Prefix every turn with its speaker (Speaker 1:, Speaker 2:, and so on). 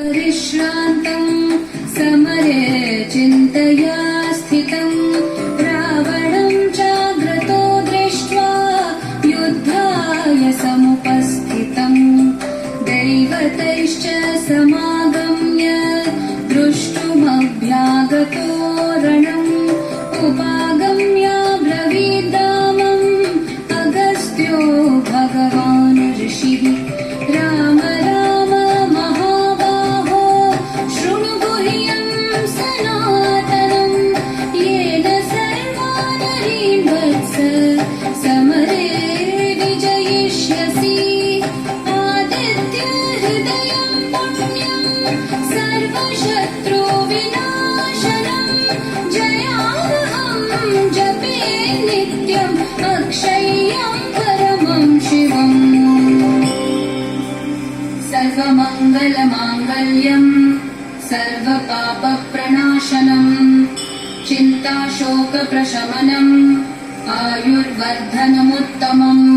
Speaker 1: परिश्रान्तं समरे चिन्तया स्थितं रावणं जाग्रतो दृष्ट्वा युद्धाय समुपस्थितं दैवतैश्च समागम्य द्रष्टुमभ्यागतो रणम् उपागम्य ब्रवीद्रामम् अगस्त्यो भगवान् ऋषिः राम राम महाबाहो शृणु गुह्यं सनातनं येन सर्वानरीन् वत्स समरे विजयिष्यसि आदित्य हृदयं पुण्यं सर्वशत्रुविनाशनं जयावहं जपे नित्यम् अक्षय्यं परमं शिवम् सर्वमङ्गलमाङ्गल्यं सर्वपापप्रणाशनं चिन्ताशोकप्रशमनम् आयुर्वर्धनमुत्तमम्